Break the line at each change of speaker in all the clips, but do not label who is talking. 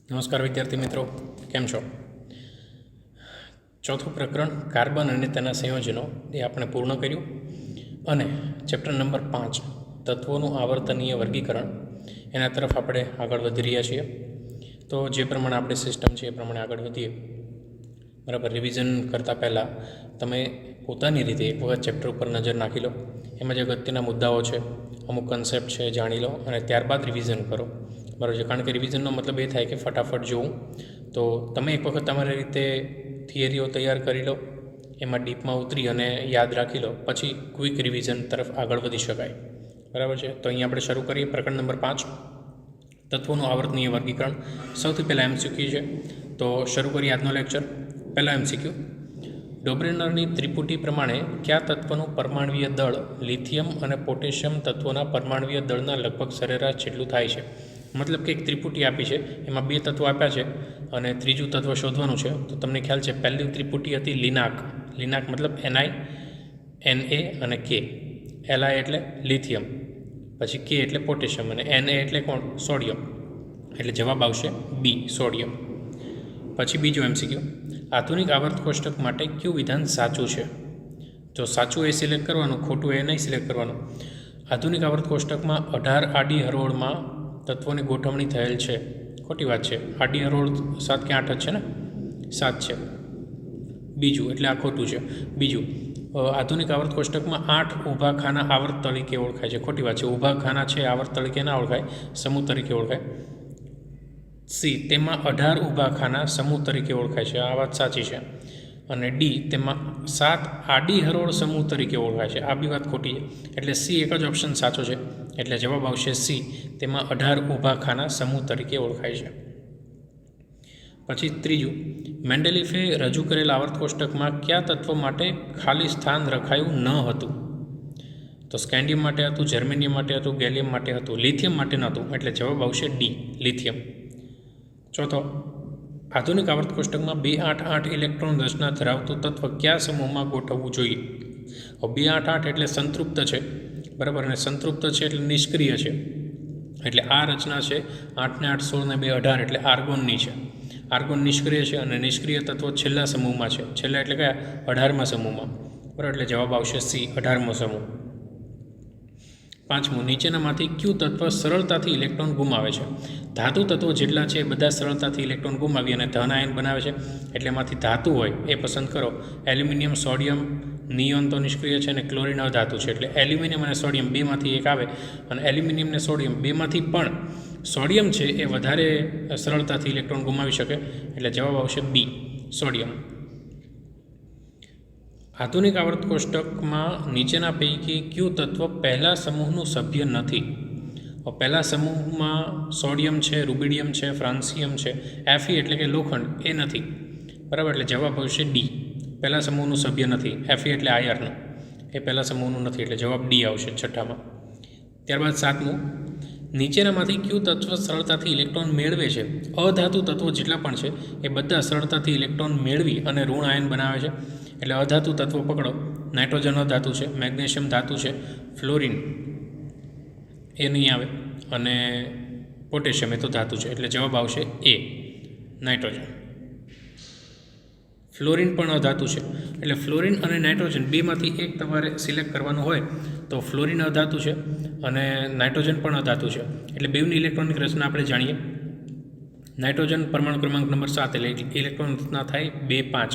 નમસ્કાર વિદ્યાર્થી મિત્રો, કેમ છો? ચોથું પ્રકરણ કાર્બન અને તેના સંયોજનો એ આપણે પૂર્ણ કર્યું અને ચેપ્ટર નંબર 5 તત્વોનું આવર્તનીય વર્ગીકરણ એના તરફ આપણે આગળ વધી રહ્યા છીએ. તો જે પ્રમાણે આપણી સિસ્ટમ છે એ પ્રમાણે આગળ વધીએ. બરાબર, રિવિઝન કરતાં પહેલાં તમે પોતાની રીતે એક વખત ચેપ્ટર ઉપર નજર નાખી લો. એમાં જે અગત્યના મુદ્દાઓ છે, અમુક કન્સેપ્ટ છે, જાણી લો અને ત્યારબાદ રિવિઝન કરો. બરાબર છે, કારણ કે રિવિઝનનો મતલબ એ થાય કે ફટાફટ જોવું. તો તમે એક વખત તમારી રીતે થિયરીઓ તૈયાર કરી લો, એમાં ડીપમાં ઉતરી અને યાદ રાખી લો, પછી ક્વિક રિવિઝન તરફ આગળ વધી શકાય. બરાબર છે, તો અહીં આપણે શરૂ કરીએ પ્રકરણ નંબર 5 તત્વોનું આવર્તનીય વર્ગીકરણ. સૌથી પહેલાં MCQ છે, તો શરૂ કરીએ આજનો લેક્ચર. પહેલાં MCQ, ડોબ્રેનરની ત્રિપુટી પ્રમાણે કયા તત્વનું પરમાણવીય દળ લિથિયમ અને પોટેશિયમ તત્વોના પરમાણવીય દળના લગભગ સરેરાશ જેટલું થાય છે? મતલબ કે એક ત્રિપુટી આપી છે, એમાં 2 તત્વો આપ્યા છે અને ત્રીજું તત્વ શોધવાનું છે. તો તમને ખ્યાલ છે, પહેલી ત્રિપુટી હતી લિનાક. લિનાક મતલબ Ni, Na અને K. Li એટલે લિથિયમ, પછી K એટલે પોટેશિયમ અને Na એટલે કોણ? સોડિયમ. એટલે જવાબ આવશે B, સોડિયમ. પછી બીજું MCQ, આધુનિક આવર્ત કોષ્ટક માટે કયું વિધાન સાચું છે? જો સાચું એ સિલેક્ટ કરવાનું, ખોટું એ નહીં સિલેક્ટ કરવાનું. આધુનિક આવર્ત કોષ્ટકમાં 18 આડી હરોળમાં તત્વોની ગોઠવણી થયેલ છે. ખોટી વાત છે. આડી હરોળ 7 કે 8 જ છે ને? 7 છે. બીજું એટલે આ ખોટું છે. બીજું, આધુનિક આવર્ત કોષ્ટકમાં 8 ઊભા ખાના આવર્ત તરીકે ઓળખાય છે. ખોટી વાત છે. ઊભા ખાના છે આવર્ત તરીકે ના ઓળખાય, સમૂહ તરીકે ઓળખાય. સી, તેમાં 18 ઊભા ખાના સમૂહ તરીકે ઓળખાય છે. આ વાત સાચી છે. અને ડી, તેમાં 7 આડી હરોળ સમૂહ તરીકે ઓળખાય છે. આ બી વાત ખોટી છે. એટલે સી એક જ ઓપ્શન સાચો છે. એટલે જવાબ આવશે સી, તેમાં 18 ઊભા ખાના સમૂહ તરીકે ઓળખાય છે. પછી ત્રીજું, મેન્ડેલિફે રજૂ કરેલ આવર્ત કોષ્ટકમાં કયા તત્વ માટે ખાલી સ્થાન રખાયું ન હતું? તો સ્કેન્ડિયમ માટે હતું, જર્મેનિયમ માટે હતું, ગેલિયમ માટે હતું, લિથિયમ માટે નહોતું. એટલે જવાબ આવશે ડી, લિથિયમ. ચોથો, આધુનિક આવર્ત કોષ્ટકમાં 288 ઇલેક્ટ્રોન રચના ધરાવતું તત્વ કયા સમૂહમાં ગોઠવવું જોઈએ? 288 એટલે સંતૃપ્ત છે, બરાબર, અને સંતૃપ્ત છે એટલે નિષ્ક્રિય છે. એટલે આ રચના છે 8 ને 8 16 ને 2 18, એટલે આર્ગોનની છે. આર્ગોન નિષ્ક્રિય છે અને નિષ્ક્રિય તત્વો છેલ્લા સમૂહમાં છે. છેલ્લા એટલે કયા? 18મા સમૂહમાં. બરાબર, એટલે જવાબ આવશે સી, 18મો સમૂહ. પાંચમું, નીચેનામાંથી કયું તત્વ સરળતાથી ઇલેક્ટ્રોન ગુમાવે છે? ધાતુ તત્વો જેટલા છે એ બધા સરળતાથી ઇલેક્ટ્રોન ગુમાવી અને ધન આયન બનાવે છે. એટલે એમાંથી ધાતુ હોય એ પસંદ કરો. એલ્યુમિનિયમ, સોડિયમ, નિયોન તો નિષ્ક્રિય છે અને ક્લોરિન અધાતુ છે. એટલે એલ્યુમિનિયમ અને સોડિયમ બેમાંથી એક આવે. અને એલ્યુમિનિયમ અને સોડિયમ બેમાંથી પણ સોડિયમ છે એ વધારે સરળતાથી ઇલેક્ટ્રોન ગુમાવી શકે. એટલે જવાબ આવશે બી, સોડિયમ. આધુનિક આવર્ત કોષ્ટકમાં નીચેના પૈકી કયું તત્વ પહેલા સમૂહનું સભ્ય નથી? પહેલા સમૂહમાં સોડિયમ છે, રૂબિડિયમ છે, ફ્રાન્સિયમ છે. Fe એટલે કે લોખંડ એ નથી. બરાબર, એટલે જવાબ આવશે ડી, પહેલા સમૂહનું સભ્ય નથી. Fe એટલે આયર્ન, એ પહેલા સમૂહનું નથી. એટલે જવાબ ડી આવશે છઠ્ઠામાં. ત્યારબાદ સાતમું, નીચેનામાંથી કયું તત્વ સરળતાથી ઇલેક્ટ્રોન મેળવે છે? અધાતુ તત્વો જેટલા પણ છે એ બધા સરળતાથી ઇલેક્ટ્રોન મેળવી અને ઋણ આયન બનાવે છે. એટલે અધાતુ તત્વો પકડો. નાઇટ્રોજન અધાતુ છે, મેગ્નેશિયમ ધાતુ છે, ફ્લોરિન એ નહીં આવે, અને પોટેશિયમ એ તો ધાતુ છે. એટલે જવાબ આવશે એ, નાઇટ્રોજન. ફ્લોરિન પણ અધાતુ છે. એટલે ફ્લોરિન અને નાઇટ્રોજન બેમાંથી એક તમારે સિલેક્ટ કરવાનું હોય તો ફ્લોરિન અધાતુ છે અને નાઇટ્રોજન પણ અધાતુ છે. એટલે બેવની ઇલેક્ટ્રોનિક રચના આપણે જાણીએ. નાઇટ્રોજન પરમાણુ ક્રમાંક નંબર 7 એટલે ઇલેક્ટ્રોન રચના થાય 2 5,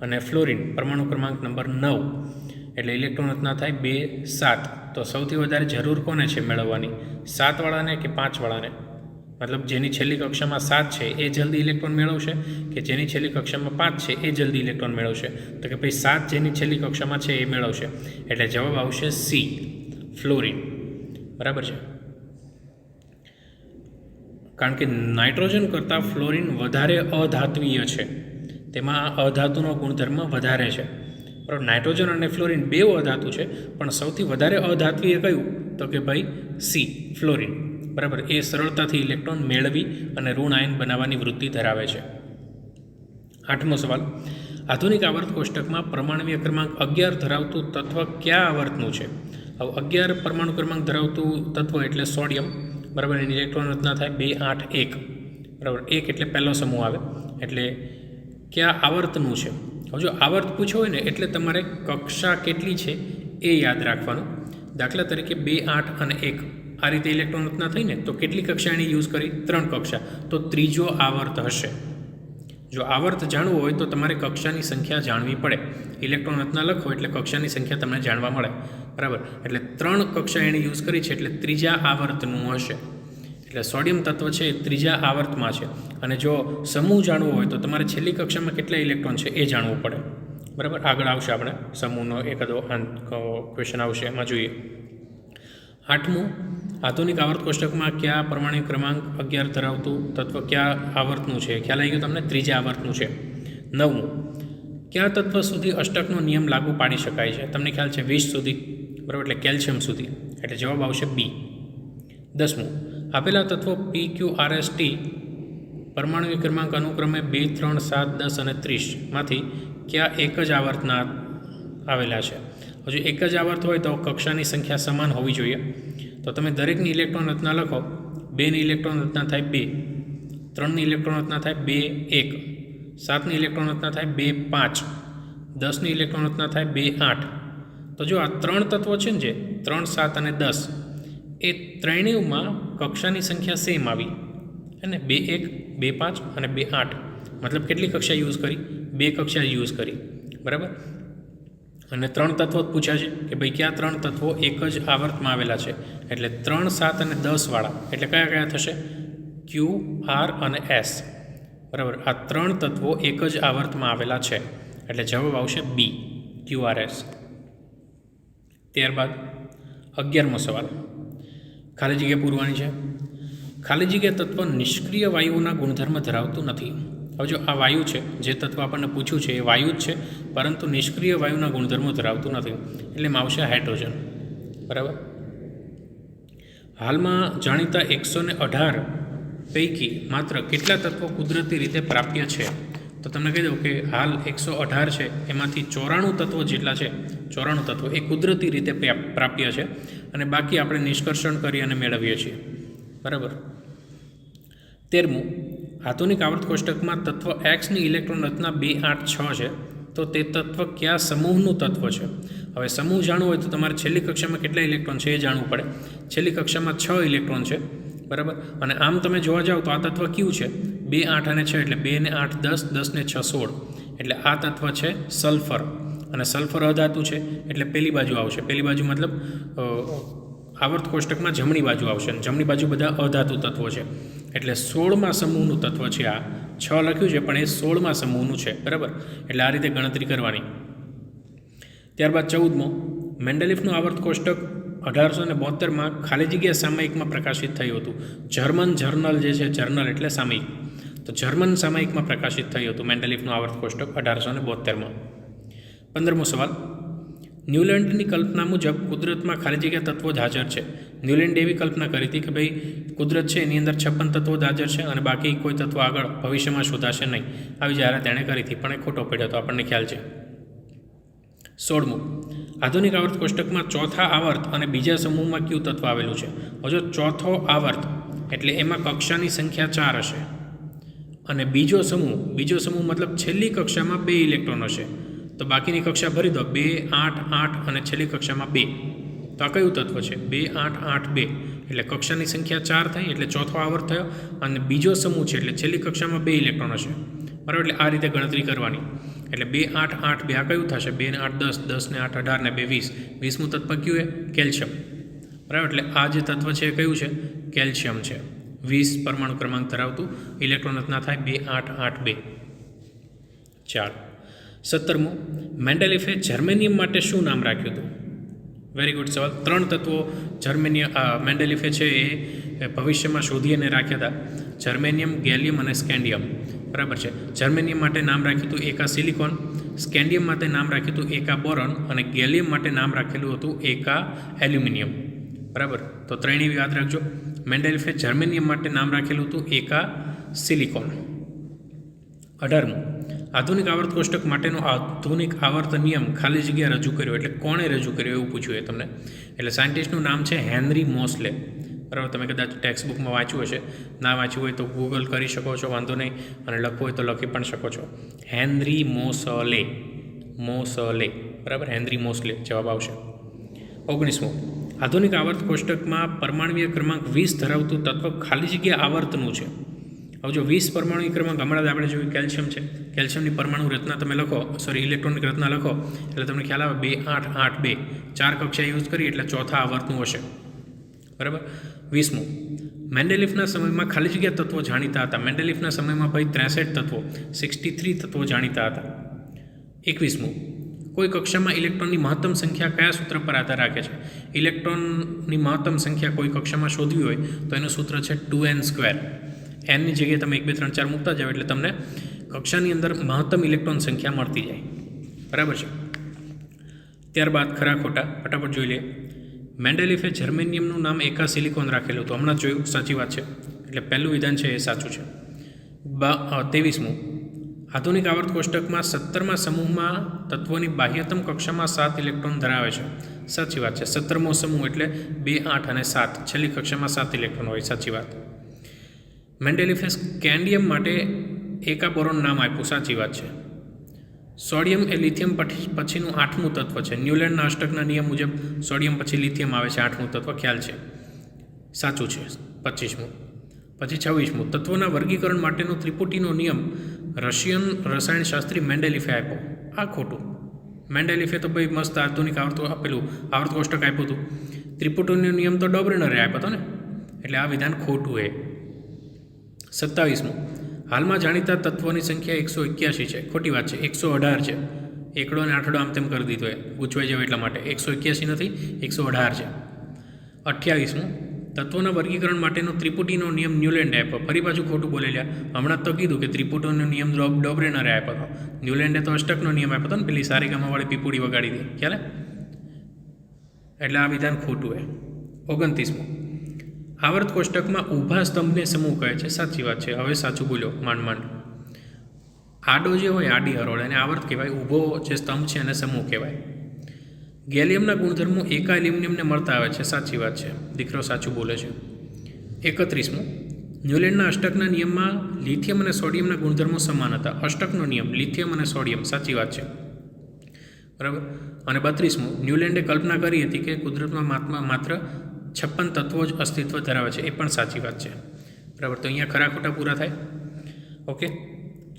અને ફ્લોરિન પરમાણુ ક્રમાંક નંબર 9 એટલે ઇલેક્ટ્રોન રચના થાય 2 7. તો સૌથી વધારે જરૂર કોને છે મેળવવાની? 7 વાળાને કે 5 વાળાને? મતલબ જેની છેલ્લી કક્ષામાં 7 છે એ જલ્દી ઇલેક્ટ્રોન મેળવશે કે જેની છેલ્લી કક્ષામાં 5 છે એ જલ્દી ઇલેક્ટ્રોન મેળવશે? તો કે ભાઈ 7 જેની છેલ્લી કક્ષામાં છે એ મેળવશે. એટલે જવાબ આવશે સી, ફ્લોરિન. બરાબર છે, કારણ કે નાઇટ્રોજન કરતાં ફ્લોરિન વધારે અધાત્વીય છે. તેમાં અધાતુનો ગુણધર્મ વધારે છે. બરાબર, નાઇટ્રોજન અને ફ્લોરિન બે અધાતુ છે, પણ સૌથી વધારે અધાત્વીય કયું? તો કે ભાઈ સી, ફ્લોરિન. બરાબર, એ સરળતાથી ઇલેક્ટ્રોન મેળવી અને ઋણ આયન બનાવવાની વૃત્તિ ધરાવે છે. આઠમો સવાલ, આધુનિક આવર્ત કોષ્ટકમાં પરમાણવીય ક્રમાંક 11 ધરાવતું તત્વ કયા આવર્તનું છે? હવે 11 પરમાણુ ક્રમાંક ધરાવતું તત્વ એટલે સોડિયમ. બરાબર, એની ઇલેક્ટ્રોન રચના થાય 2 8 1. બરાબર. એક એટલે પહેલો સમૂહ આવે, એટલે કયા આવર્તનું છે. હવે જો આવર્ત પૂછ્યો હોય ને એટલે તમારે કક્ષા કેટલી છે એ યાદ રાખવાનું. દાખલા તરીકે 2, 8 અને 1 આ રીતે ઇલેક્ટ્રોન રચના થઈને તો કેટલી કક્ષા એની યુઝ કરી? 3 કક્ષા. તો ત્રીજો આવર્ત હશે. જો આવર્ત જાણવું હોય તો તમારે કક્ષાની સંખ્યા જાણવી પડે. ઇલેક્ટ્રોન રચના લખો એટલે કક્ષાની સંખ્યા તમને જાણવા મળે, બરાબર. એટલે 3 કક્ષા એણે યુઝ કરી છે એટલે ત્રીજા આવર્તનું હશે. એટલે સોડિયમ તત્વ છે એ ત્રીજા આવર્તમાં છે. અને જો સમૂહ જાણવો હોય તો તમારે છેલ્લી કક્ષામાં કેટલા ઇલેક્ટ્રોન છે એ જાણવું પડે, બરાબર. આગળ આવશે આપણે સમૂહનો એકાદો ક્વેશ્ચન આવશે, એમાં જોઈએ. 8મું, આધુનિક આવર્ત કોષ્ટકમાં કયા પરમાણુ ક્રમાંક 11 ધરાવતું તત્વ કયા આવર્તનું છે? ખ્યાલ આવી ગયો તમને? ત્રીજા આવર્તનું છે. 9મું, કયા તત્વ સુધી અષ્ટકનો નિયમ લાગુ પાડી શકાય છે? તમને ખ્યાલ છે 20 સુધી, બરાબર, એટલે કેલ્શિયમ સુધી, એટલે જવાબ આવશે બી. 10મું, આપેલા તત્વો પી, ક્યુ, આર, એસ, ટી પરમાણુ ક્રમાંક અનુક્રમે 2, 3, 7, 10 અને 30 માંથી કયા એક જ આવર્તના આવેલા છે? હજુ એક જ આવર્ત હોય તો કક્ષાની સંખ્યા સમાન હોવી જોઈએ. તો તમે દરેકની ઇલેક્ટ્રોન રચના લખો. 2ની ઇલેક્ટ્રોન રચના થાય 2, 3ની ઇલેક્ટ્રોન રચના થાય 2, 1, 7ની ઇલેક્ટ્રોન રચના થાય 2, 5, 10ની ઇલેક્ટ્રોન રચના થાય 2, 8. તો જો આ 3 તત્વો છે ને, જે 3, 7 અને 10, એ ત્રણેયમાં કક્ષાની સંખ્યા સેમ આવી, હે ને? 2, 1, 2, 5 અને 2, 8. મતલબ કેટલી કક્ષા યુઝ કરી? 2 કક્ષા યુઝ કરી, બરાબર. અને 3 તત્વો પૂછ્યા છે કે ભાઈ કયા 3 તત્વો એક જ આવર્તમાં આવેલા છે? એટલે 3, 7 અને 10 વાળા, એટલે કયા કયા થશે? ક્યુ, આર અને એસ, બરાબર. આ 3 તત્વો એક જ આવર્તમાં આવેલા છે, એટલે જવાબ આવશે બી, ક્યુ, આર, એસ. ત્યારબાદ 11મો સવાલ, ખાલી જગ્યા પૂરવાની છે. ખાલી જગ્યા તત્વ નિષ્ક્રિય વાયુઓના ગુણધર્મ ધરાવતું નથી. હવે જો આ વાયુ છે, જે તત્વ આપણને પૂછ્યું છે એ વાયુ જ છે, પરંતુ નિષ્ક્રિય વાયુના ગુણધર્મો ધરાવતું નથી, એટલે એમાં આવશે હાઇડ્રોજન, બરાબર. હાલમાં જાણીતા 118 પૈકી માત્ર કેટલા તત્વો કુદરતી રીતે પ્રાપ્ય છે? તો તમને કહી દઉં કે હાલ 118 છે, એમાંથી 94 તત્વો જેટલા છે, 94 તત્વો એ કુદરતી રીતે પ્રાપ્ય છે, અને બાકી આપણે નિષ્કર્ષણ કરી અને મેળવીએ છીએ, બરાબર. 13મું, આધુનિક આવર્ત કોષ્ટકમાં તત્વ એક્સની ઇલેક્ટ્રોન રચના 2, 8, 6 છે, તો તે તત્વ કયા સમૂહનું તત્વ છે? હવે સમૂહ જાણવું હોય તો તમારે છેલ્લી કક્ષામાં કેટલા ઇલેક્ટ્રોન છે એ જાણવું પડે. છેલ્લી કક્ષામાં 6 ઇલેક્ટ્રોન છે, બરાબર. અને આમ તમે જોવા જાઓ તો આ તત્વ કયું છે? 2, 8 અને 6, એટલે 2 ને 8 10, 10 ને 6 16, એટલે આ તત્વ છે સલ્ફર. અને સલ્ફર અધાતુ છે, એટલે પેલી બાજુ આવશે. પેલી બાજુ મતલબ આવર્ત કોષ્ટકમાં જમણી બાજુ આવશે, અને જમણી બાજુ બધા અધાતુ તત્વો છે, એટલે 16મા સમૂહનું તત્વ છે. આ 6 લખ્યું છે પણ એ 16મા સમૂહનું છે, બરાબર. એટલે આ રીતે ગણતરી કરવાની. ત્યારબાદ 14મો, મેન્ડેલિફનું આવર્ત કોષ્ટક 1872માં ખાલી જગ્યા સામયિકમાં પ્રકાશિત થયું હતું. જર્મન જર્નલ જે છે, જર્નલ એટલે સામયિક, તો જર્મન સામયિકમાં પ્રકાશિત થયું હતું મેન્ડેલિફનું આવર્ત કોષ્ટક 1872માં. 15મો સવાલ, ન્યુલેન્ડની કલ્પના મુજબ કુદરતમાં ખાલી જગ્યા તત્વો જ હાજર છે. ન્યુલેન્ડે એવી કલ્પના કરી હતી કે ભાઈ કુદરત છે એની અંદર 56 તત્વો જ હાજર છે, અને બાકી કોઈ તત્વો આગળ ભવિષ્યમાં શોધાશે નહીં, આવી જાહેરાત તેણે કરી હતી, પણ એ ખોટો પડ્યો હતો, આપણને ખ્યાલ છે. 16મું, આધુનિક આવર્ત કોષ્ટકમાં ચોથા આવર્ત અને બીજા સમૂહમાં કયું તત્વ આવેલું છે? હવે ચોથો આવર્ત એટલે એમાં કક્ષાની સંખ્યા 4 હશે, અને બીજો સમૂહ મતલબ છેલ્લી કક્ષામાં 2 ઇલેક્ટ્રોન હશે, તો બાકીની કક્ષા ભરી દો. 2, 8, 8 અને છેલ્લી કક્ષામાં 2, તો આ કયું તત્વ છે? 2, 8, 8, 2, એટલે કક્ષાની સંખ્યા 4 થઈ, એટલે ચોથો આવર્ત થયો. અને બીજો સમૂહ છે એટલે છેલ્લી કક્ષામાં 2 ઇલેક્ટ્રોન હશે, બરાબર. એટલે આ રીતે ગણતરી કરવાની. એટલે 2, 8, 8, 2 આ કયું થશે? 2 ને 8 10, 10 ને 8 18 ને 2 20, 20મું તત્વ કયું એ? કેલ્શિયમ, બરાબર. એટલે આ જે તત્વ છે એ કયું છે? કેલ્શિયમ છે. 20 પરમાણુ ક્રમાંક ધરાવતું ઇલેક્ટ્રોન રચના થાય 2, 8, 8, 2. 4. 17મું, મેન્ડેલિફે જર્મેનિયમ માટે શું નામ રાખ્યું હતું? વેરી ગુડ સવાલ. 3 તત્વો મેન્ડેલિફે છે એ ભવિષ્યમાં શોધી અને રાખ્યા હતા. જર્મેનિયમ, ગેલિયમ અને સ્કેન્ડિયમ, બરાબર છે. જર્મેનિયમ માટે નામ રાખ્યું હતું એકા સિલિકોન, સ્કેન્ડિયમ માટે નામ રાખ્યું હતું એકા બોરોન, અને ગેલિયમ માટે નામ રાખેલું હતું એકા એલ્યુમિનિયમ, બરાબર. તો ત્રણેય યાદ રાખજો. મેન્ડેલિફે જર્મેનિયમ માટે નામ રાખેલું હતું એકા સિલિકોન. 18મું, આધુનિક આવર્ત કોષ્ટક માટેનો આધુનિક આવર્ત નિયમ ખાલી જગ્યા રજૂ કર્યો, એટલે કોણે રજૂ કર્યો એવું પૂછ્યું એ તમને. એટલે સાયન્ટિસ્ટનું નામ છે હેનરી મોસ્લે, બરાબર. તમે કદાચ ટેક્સ્ટ બુકમાં વાંચ્યું હશે, ના વાંચ્યું હોય તો ગૂગલ કરી શકો છો, વાંધો નહીં, અને લખવું હોય તો લખી પણ શકો છો. હેનરી મોસલે, બરાબર, હેનરી મોસલે જવાબ આવશે. 19મો, આધુનિક આવર્ત કોષ્ટકમાં પરમાણુય ક્રમાંક 20 ધરાવતું તત્વ ખાલી જગ્યા આવર્તનું છે. હવે જો 20 પરમાણુ ક્રમાંક હમણાં જ આપણે જોયું કેલ્શિયમ છે, કેલ્શિયમની પરમાણુ રચના તમે લખો, ઇલેક્ટ્રોનિક રચના લખો એટલે તમને ખ્યાલ આવે 2 8 8 2 4 કક્ષા યુઝ કરી એટલે ચોથા આવર્તનું હશે. બરાબર. 20મું, મેન્ડેલિફના સમયમાં ખાલી જગ્યા તત્વો જાણીતા હતા. મેન્ડેલિફના સમયમાં ભાઈ 63 તત્વો 63 તત્વો જાણીતા હતા. 21મું, કોઈ કક્ષામાં ઇલેક્ટ્રોનની મહત્તમ સંખ્યા કયા સૂત્ર પર આધાર રાખે છે? ઇલેક્ટ્રોનની મહત્તમ સંખ્યા કોઈ કક્ષામાં શોધવી હોય તો એનું સૂત્ર છે 2n². એનની જગ્યાએ તમે 1 2 3 4 મૂકતા જાઓ એટલે તમને કક્ષાની અંદર મહત્તમ ઇલેક્ટ્રોન સંખ્યા મળતી જાય. બરાબર છે. ત્યારબાદ ખરા ખોટા ફટાફટ જોઈ લઈએ. મેન્ડેલિફે જર્મેનિયમનું નામ એકા સિલિકોન રાખેલું હતું. હમણાં જોયું, સાચી વાત છે. એટલે પહેલું વિધાન છે એ સાચું છે. 23મું, આધુનિક આવર્ત કોષ્ટકમાં 17મા સમૂહમાં તત્વોની બાહ્યતમ કક્ષામાં 7 ઇલેક્ટ્રોન ધરાવે છે. સાચી વાત છે. 17મો સમૂહ એટલે 2 8 અને 7, છેલ્લી કક્ષામાં 7 ઇલેક્ટ્રોન હોય. સાચી વાત. મેન્ડેલિફે સ્કેન્ડિયમ માટે એકા બોરોન નામ આપ્યું. સાચી વાત છે. સોડિયમ એ લિથિયમ પછીનું 8મું તત્વ છે. ન્યુલેન્ડના અષ્ટકના નિયમ મુજબ સોડિયમ પછી લિથિયમ આવે છે 8મું તત્વ, ખ્યાલ છે. સાચું છે. 25મું. પછી 26મું, તત્વોના વર્ગીકરણ માટેનો ત્રિપુટીનો નિયમ રશિયન રસાયણશાસ્ત્રી મેન્ડેલિફે આપ્યો. આ ખોટું. મેન્ડેલિફે તો ભાઈ મસ્ત આધુનિક આવર્ત કોષ્ટક આપ્યું હતું. ત્રિપુટીનો નિયમ તો ડોબ્રેનરે આપ્યો હતો ને, એટલે આ વિધાન ખોટું એ. 27મું, હાલમાં જાણીતા તત્વોની સંખ્યા 181 છે. ખોટી વાત છે. 118 છે. એકડો અને આઠડો આમ તેમ કરી દીધો એ ગૂંચવાઈ જાવ એટલા માટે. 181 નથી, 118 છે. 28મું, તત્વોના વર્ગીકરણ માટેનો ત્રિપુટીનો નિયમ ન્યુલેન્ડે આપ્યો. ફરી પાછું ખોટું બોલેલા. હમણાં તો કીધું કે ત્રિપુટીનો નિયમ ડોબ્રેનરે આપ્યો હતો. ન્યુલેન્ડે તો અષ્ટકનો નિયમ આપ્યો હતો ને, પેલી સારીગામાવાળી પીપુડી વગાડી દે, ખ્યાલ? એટલે આ વિધાન ખોટું એ. 29મું, આવર્ત કોષ્ટકમાં ઊભા સ્તંભને સમૂહ કહે છે. સાચી વાત છે. હવે સાચું બોલ્યો માંડ. આડો જે હોય, આડી હરોળ, એને આવર્ત કહેવાય. ઊભો જે સ્તંભ છે એને સમૂહ કહેવાય. ગેલિયમના ગુણધર્મો એકા એલ્યુમિનિયમને મળતા આવે છે. સાચી વાત છે. દીકરો સાચું બોલે છે. 31મું, ન્યુલેન્ડના અષ્ટકના નિયમમાં લિથિયમ અને સોડિયમના ગુણધર્મો સમાન હતા. અષ્ટકનો નિયમ લિથિયમ અને સોડિયમ. સાચી વાત છે. બરાબર. અને 32મું, ન્યુલેન્ડે કલ્પના કરી હતી કે કુદરતમાં માત્ર 56 તત્વો જ અસ્તિત્વ ધરાવે છે. એ પણ સાચી વાત છે. બરાબર. તો અહીંયા ખરા ખોટા પૂરા થાય. ઓકે,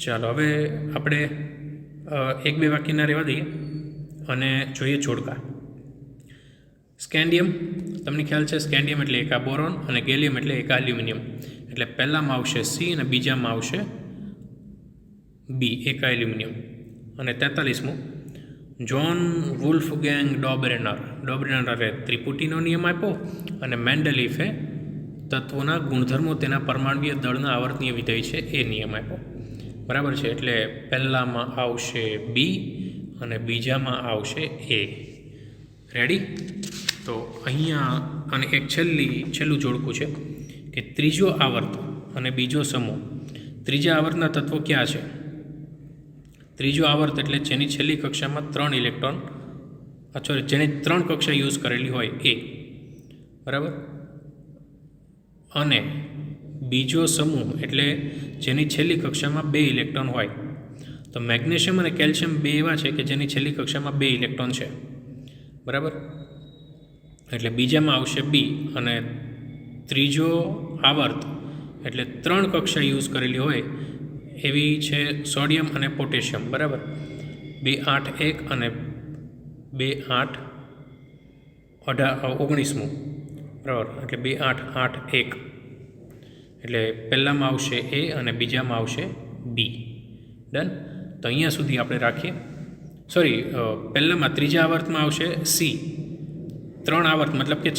ચાલો હવે આપણે 1-2 વાક્યના રહેવા દઈએ અને જોઈએ જોડકા. સ્કેન્ડિયમ, તમને ખ્યાલ છે, સ્કેન્ડિયમ એટલે એકા બોરોન અને ગેલિયમ એટલે એકા એલ્યુમિનિયમ. એટલે પહેલામાં આવશે સી અને બીજામાં આવશે બી, એકા એલ્યુમિનિયમ. અને 43મું, જ્હોન વુલ્ફગેંગ ડોબ્રેનરે ત્રિપુટીનો નિયમ આપ્યો અને મેન્ડેલિફે તત્વોના ગુણધર્મો તેના પરમાણ્વીય દળના આવર્તનીય વિધેય છે એ નિયમ આપ્યો. બરાબર છે. એટલે પહેલામાં આવશે બી અને બીજામાં આવશે એ. રેડી? તો અહીંયા અને એક છેલ્લું જોડકું છે કે ત્રીજો આવર્ત અને બીજો સમૂહ. ત્રીજા આવર્તના તત્વો ક્યાં છે? ત્રીજો આવર્ત એટલે જેની છેલ્લી કક્ષામાં 3 ઇલેક્ટ્રોન, જેની 3 કક્ષા યુઝ કરેલી હોય એ. બરાબર. અને બીજો સમૂહ એટલે જેની છેલ્લી કક્ષામાં 2 ઇલેક્ટ્રોન હોય. તો મેગ્નેશિયમ અને કેલ્શિયમ બે એવા છે કે જેની છેલ્લી કક્ષામાં 2 ઇલેક્ટ્રોન છે. બરાબર. એટલે બીજામાં આવશે બી અને ત્રીજો આવર્ત એટલે 3 કક્ષા યુઝ કરેલી હોય એવી છે સોડિયમ અને પોટેશિયમ. બરાબર. 2 8 1 અને 2 8 19મું. બરાબર. એટલે 2 8 8 1 એટલે પહેલામાં આવશે એ અને બીજામાં આવશે બી. ડન. તો અહીંયા સુધી આપણે રાખીએ. પહેલામાં ત્રીજા આવર્તમાં આવશે સી. 3 આવર્ત મતલબ કે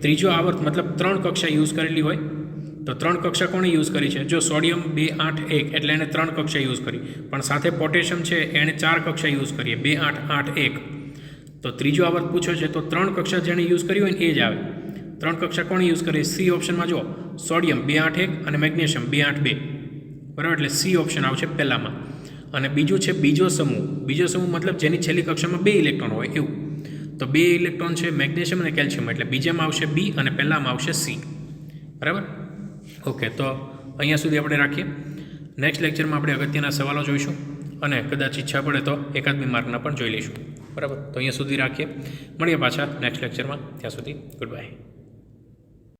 ત્રીજો આવર્ત મતલબ 3 કક્ષા યુઝ કરેલી હોય. તો 3 કક્ષા કોણે યુઝ કરી છે? જો સોડિયમ 2 8 1 એટલે એને 3 કક્ષા યુઝ કરી, પણ સાથે પોટેશિયમ છે એણે 4 કક્ષા યુઝ કરીએ, 2 8 8 1. તો ત્રીજો આવર્ત પૂછ્યો છે તો 3 કક્ષા જેણે યુઝ કરી હોય ને એ જ આવે. 3 કક્ષા કોણે યુઝ કરી? સી ઓપ્શનમાં જો સોડિયમ 2 8 1 અને મેગ્નેશિયમ 2 8 2. બરાબર. એટલે સી ઓપ્શન આવશે પહેલામાં. અને બીજું છે બીજો સમૂહ મતલબ જેની છેલ્લી કક્ષામાં 2 ઇલેક્ટ્રોન હોય એવું. તો 2 ઇલેક્ટ્રોન છે મેગ્નેશિયમ અને કેલ્શિયમ, એટલે બીજામાં આવશે બી અને પહેલામાં આવશે સી. બરાબર. ઓકે, તો અહીંયા સુધી આપણે રાખીએ. નેક્સ્ટ લેક્ચરમાં આપણે અગત્યના સવાલો જોઈશું અને કદાચ ઈચ્છા પડે તો એકાદ બે માર્કના પણ જોઈ લઈશું. બરાબર, તો અહીંયા સુધી રાખીએ. મળીએ પાછા નેક્સ્ટ લેક્ચરમાં. ત્યાં સુધી ગુડ બાય.